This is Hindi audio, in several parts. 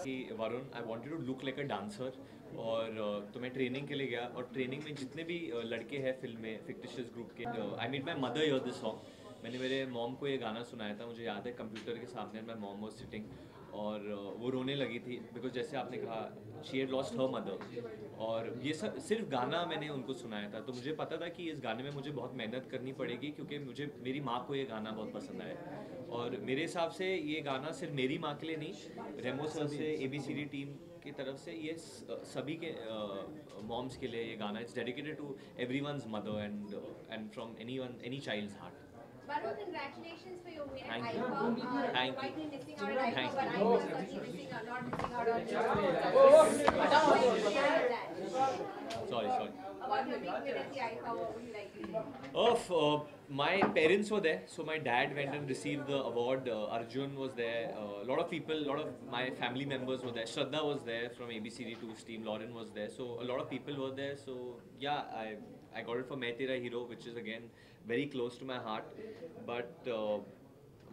कि Varun I wanted to look like a dancer और तो मैं ट्रेनिंग के लिए गया और ट्रेनिंग में जितने भी लड़के हैं फिल्म में फिक्टिशियस ग्रुप के I meet my mother year this song मैंने मेरे मॉम को ये गाना सुनाया था मुझे याद है कंप्यूटर के सामने माई मॉम वॉज सिटिंग और वो रोने लगी थी बिकॉज जैसे आपने कहा she had lost her mother और ये सब सिर्फ गाना मैंने उनको सुनाया था तो मुझे पता था कि इस गाने में मुझे बहुत मेहनत करनी पड़ेगी क्योंकि मुझे मेरी माँ को ये गाना बहुत पसंद आया और मेरे हिसाब से ये गाना सिर्फ मेरी माँ के लिए नहीं रेमो सर से ABCD टीम की तरफ से ये सभी के मॉम्स के लिए ये गाना it's dedicated to everyone's mother and from any child's heart Varun, congratulations for your win at thank you IFA. You thank might you be missing out at IFA, thank but I you was certainly missing out, not missing out on your sorry sorry About your big win at the IFA, what would you like to say? Of my parents were there, so my dad went and received the award. Arjun was there. A lot of people, a lot of my family members were there. Shraddha was there from ABCD2's team. Lauren was there, so a lot of people were there. So yeah, I got it for Main Tera Hero, which is again very close to my heart. But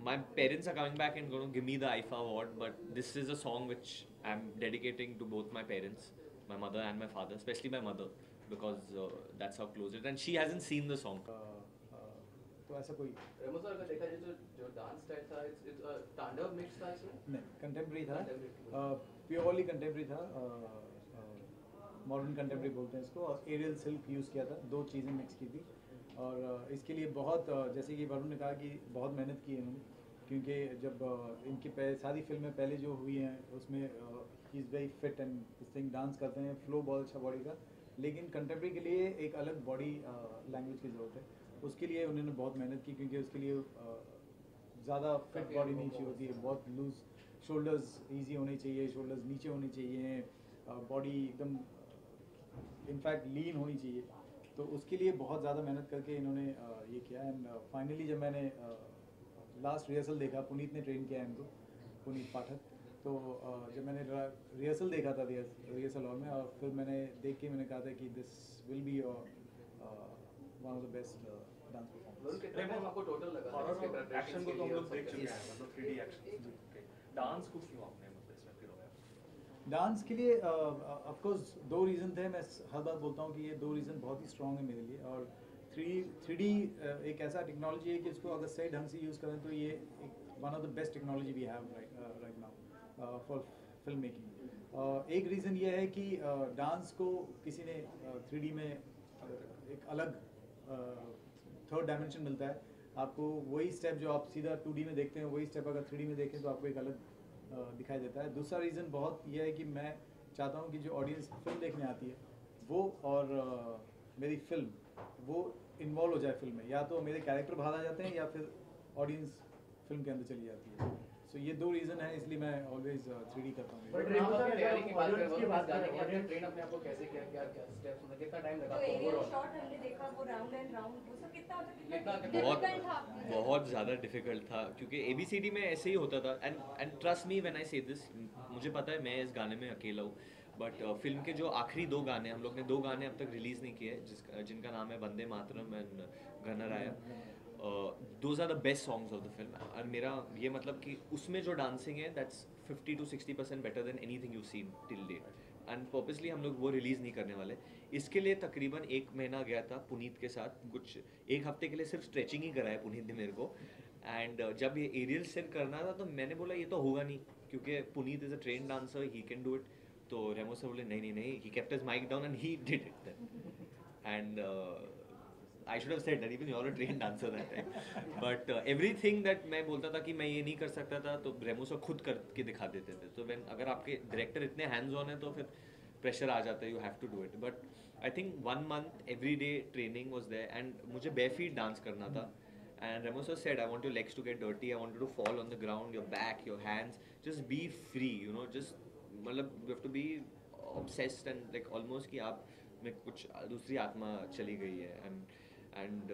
my parents are coming back and going to give me the IFA award. But this is a song which I'm dedicating to both my parents, my mother and my father, especially my mother, because that's how close it. And she hasn't seen the song. तो ऐसा कोई रेमो सर का देखा जाए जो डांस स्टाइल था इट्स तांडव मिक्स था इसमें नहीं कंटेम्प्रेरी था प्योरली कंटेम्प्रेरी था मॉडर्न कंटेम्प्रेरी बोलते हैं इसको और एरियल सिल्क यूज़ किया था दो चीज़ें मिक्स की थी और इसके लिए बहुत जैसे कि वरुण ने कहा कि बहुत मेहनत की है इन्होंने क्योंकि जब इनकी सारी फिल्में पहले जो हुई हैं उसमें he is very fit and इस थिंग डांस करते हैं फ्लो बहुत अच्छा बॉडी का लेकिन कंटेम्प्रेरी के लिए एक अलग बॉडी लैंग्वेज की ज़रूरत है उसके लिए उन्होंने बहुत मेहनत की क्योंकि उसके लिए ज़्यादा फिट बॉडी नहीं चाहिए होती है बहुत लूज शोल्डर्स इजी होने चाहिए शोल्डर्स नीचे होने चाहिए बॉडी एकदम इनफैक्ट लीन होनी चाहिए तो उसके लिए बहुत ज़्यादा मेहनत करके इन्होंने ये किया एंड फाइनली जब मैंने लास्ट रिहर्सल देखा पुनीत ने ट्रेन किया इनको पुनीत पाठक तो जब मैंने रिहर्सल देखा था रिहर्सल हॉल में और फिर मैंने देख के मैंने कहा था कि this will be one of the best dance performance कितना टाइम आपको टोटल लगा हॉरर एक्शन को तो हम लोग देख चुके हैं मतलब 3D एक्शन डांस को क्यों आपने मतलब इसमें फिर हो गया डांस के लिए ऑफ कोर्स दो रीज़न थे मैं हर बार बोलता हूँ कि ये दो रीज़न बहुत ही स्ट्रॉन्ग है मेरे लिए और 3D एक ऐसा टेक्नोलॉजी है कि इसको अगर सही ढंग से यूज़ करें तो ये one of the best technology we have right now for film making एक रीज़न ये है कि डांस को किसी ने 3D में एक अलग थर्ड डायमेंशन मिलता है आपको वही स्टेप जो आप सीधा 2D में देखते हैं वही स्टेप अगर 3D में देखें तो आपको एक अलग दिखाई देता है दूसरा रीज़न बहुत यह है कि मैं चाहता हूँ कि जो ऑडियंस फिल्म देखने आती है वो और मेरी फिल्म वो इन्वॉल्व हो जाए फिल्म में या तो मेरे कैरेक्टर बाहर आ जाते हैं या फिर ऑडियंस फिल्म के अंदर चली जाती है सो ये दो रीज़न है इसलिए मैं ऑलवेज 3D करता हूँ ट्रेन की तैयारी की बात करें वो गाने की ट्रेन अपने आप को कैसे किया क्या क्या स्टेप्स मतलब कितना टाइम लगा तो एरियल ओवरऑल शॉट हमने देखा वो राउंड एंड राउंड वो सब कितना कितना बहुत difficult था आपके लिए? बहुत ज़्यादा डिफिकल्ट था क्योंकि ABCD में ऐसे ही होता था and trust me when I से दिस मुझे पता है मैं इस गाने में अकेला हूँ बट फिल्म के जो आखिरी दो गाने हम लोग ने दो गाने अब तक रिलीज़ नहीं किए जिनका नाम है Vande Mataram and Ganaraya those are the best songs of the film और मेरा ये मतलब कि उसमें जो डांसिंग है that's 50 to 60% better than anything you seen till date and purposely हम लोग वो रिलीज़ नहीं करने वाले इसके लिए तकरीबन 1 महीना गया था पुनीत के साथ कुछ एक हफ्ते के लिए सिर्फ स्ट्रेचिंग ही कराया पुनीत ने मेरे को एंड जब ये एरियल सेट करना था तो मैंने बोला ये तो होगा नहीं क्योंकि Puneet is a train dancer he can do it तो रेमो सर बोले नहीं नहीं नहीं he kept his mic down and he did it एंड I should have said that even you're a trained dancer that time. But everything that मैं बोलता था कि मैं ये नहीं कर सकता था तो रेमो सर खुद करके दिखा देते थे तो when अगर आपके डायरेक्टर इतने हैंड्स ऑन है तो फिर प्रेशर आ जाता है you have to do it but I think 1 month every day training was there and मुझे bare feet डांस करना था and Remo sir said I want your legs to get dirty I want you to fall on the ground your back your hands just be free you know just मतलब you have to be obsessed and like almost कि आप में कुछ दूसरी आत्मा चली गई है एंड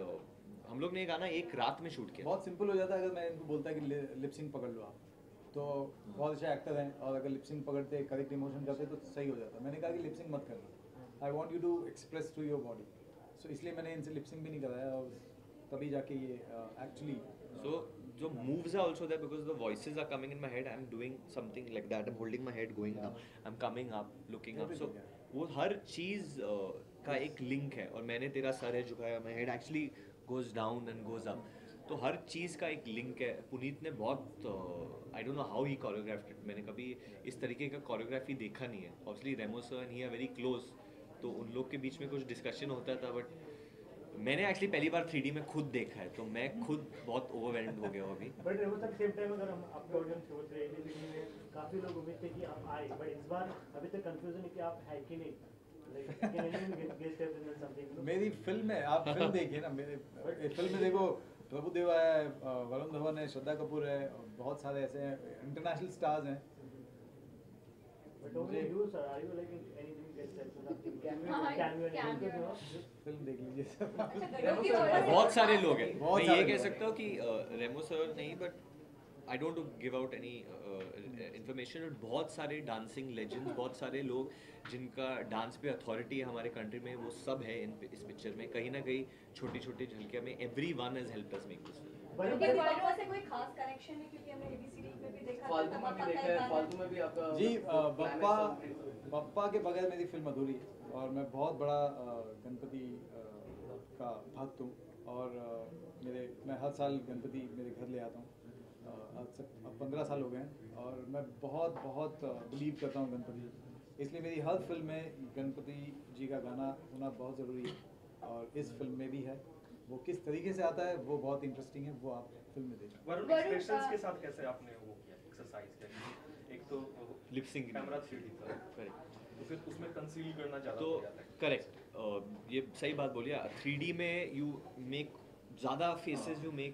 हम लोग ने ये गाना एक रात में शूट किया बहुत सिंपल हो जाता है अगर मैं इनको बोलता कि लिपसिंग पकड़ लो आप तो बहुत अच्छे एक्टर हैं और अगर लिपसिंग पकड़ते करेक्ट इमोशन करते तो सही हो जाता मैंने कहा कि लिपसिंग मत करना I want you to express through your body so इसलिए मैंने इनसे लिपसिंग भी नहीं कराया और तभी जाके ये एक्चुअली सो जो moves are also there because the voices are coming in my head. I'm doing something like that. I'm holding my head going down. I'm coming up, looking up. So वो हर चीज़ का एक लिंक है. और मैंने तेरा सर है झुकाया, my head actually goes down and goes up. तो हर चीज़ का एक लिंक है. पुनीत ने बहुत I don't know how he choreographed it. मैंने कभी इस तरीके का कोरियोग्राफी देखा नहीं है. Obviously Remo sir and he are very close, तो उन लोग के बीच में कुछ डिस्कशन होता था. बट मैंने एक्चुअली पहली बार 3D में खुद देखा है, तो मैं खुद बहुत ओवरवेल्म्ड हो गया हूँ अभी. But Remo sir same time अगर हम आपके ऑडियंस को बोलते हैं कि में काफ़ी लोग उम्मीद थे कि आप आए, बट इस बार अभी तक कंफ्यूजन है कि आप है कि नहीं. मेरी फिल्म है, आप फिल्म देखिए ना. मेरे फिल्म में देखो प्रभुदेवा है, वरुण धवन है, श्रद्धा कपूर है, बहुत सारे ऐसे हैं इंटरनेशनल स्टार्स हैं. फिल्म देख लीजिए सब. बहुत सारे लोग हैं. बहुत मैं सारे ये कह लोग सकता हूँ कि रेमो सर नहीं, but I don't give out any information. बहुत सारे डांसिंग लेजेंड्स, बहुत सारे लोग जिनका डांस पे अथॉरिटी है हमारे कंट्री में, वो सब है इस पिक्चर में. कहीं ना कहीं छोटी छोटी झलकियाँ में everyone has helped us make this film. क्योंकि बप्पा से कोई खास कनेक्शन है, क्योंकि हमने एबीसीडी में भी देखा था. फालतू में भी देखा है, फालतू में भी आपका जी. बप्पा के बगैर मेरी फिल्म अधूरी है. और मैं बहुत बड़ा गणपति का भक्त हूँ. और मैं हर साल गणपति मेरे घर ले आता हूँ. अब 15 साल हो गए हैं. और मैं बहुत बहुत बिलीव करता हूँ गणपति, इसलिए मेरी हर फिल्म में गणपति जी का गाना होना बहुत ज़रूरी है. और इस फिल्म में भी है. वो किस तरीके से आता है वो बहुत इंटरेस्टिंग है, वो आप फिल्म में देखें. वरुण एक्सप्रेशंस के साथ कैसे आपने वो किया, एक्सरसाइज किया? एक तो लिप सिंक कैमरा 3D था, करेक्ट. तो फिर उसमें कंसील करना ज़्यादा तो हो जाता है. करेक्ट, ये सही बात बोलिए. 3D में यू मेक ज़्यादा फेसेस, यू मेक